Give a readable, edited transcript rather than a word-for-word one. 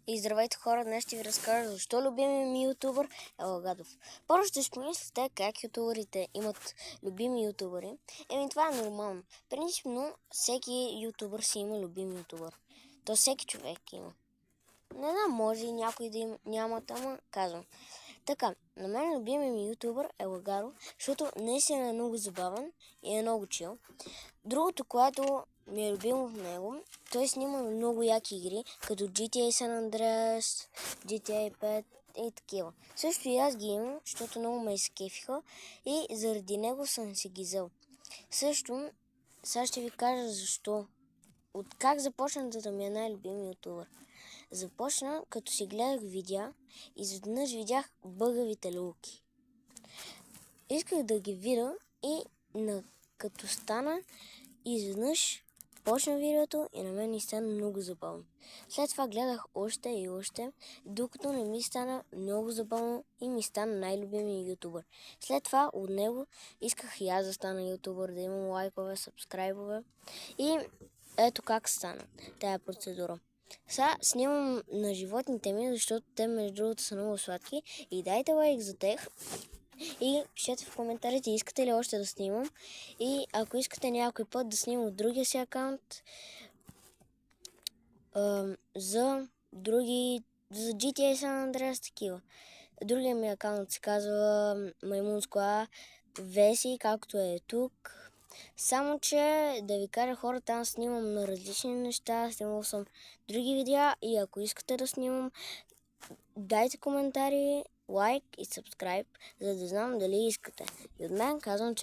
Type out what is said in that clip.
И здравейте хора, днес ще ви разкажа защо любимият ми ютубър е Лагадов. Първо ще си помислите как ютубърите имат любими ютубъри. Това е нормално. Принципно всеки ютубър си има любим ютубър. То всеки човек има. Не знам, може и някой да има, нямат, ама казвам. Така, на мен любимият ми ютубър е Лагаро, защото наистина е много забавен и е много чил. Другото, което ми е любимо в него, той снима много яки игри, като GTA San Andreas, GTA 5 и такива. Също и аз ги имам, защото много ме изкефиха и заради него съм си ги взел. Също, сега ще ви кажа защо. От как започна да ми е най-любим ютубър. Започна, като си гледах видеа, изведнъж видях бъгавите люлки. Исках да ги видя и като стана, изведнъж почна видеото и на мен ми стана много забавно. След това гледах още и още, докато не ми стана много забавно и ми стана най-любимият ютубър. След това от него исках и аз да стана ютубър, да имам лайкове, сабскрайбове и ето как стана тая процедура. Сега снимам на животните ми, защото те между другото са много сладки и дайте лайк за тях. И пишете в коментарите, искате ли още да снимам. И ако искате някой път да снимам от другия си акаунт, за GTA San Andreas такива. Другия ми акаунт се казва Маймунско А, Веси, както е тук. Само че да ви кажа хора, там снимам на различни неща, снимал съм други видеа и ако искате да снимам, дайте коментари, лайк и сабскрайб, за да знам дали искате. И от мен казвам чао.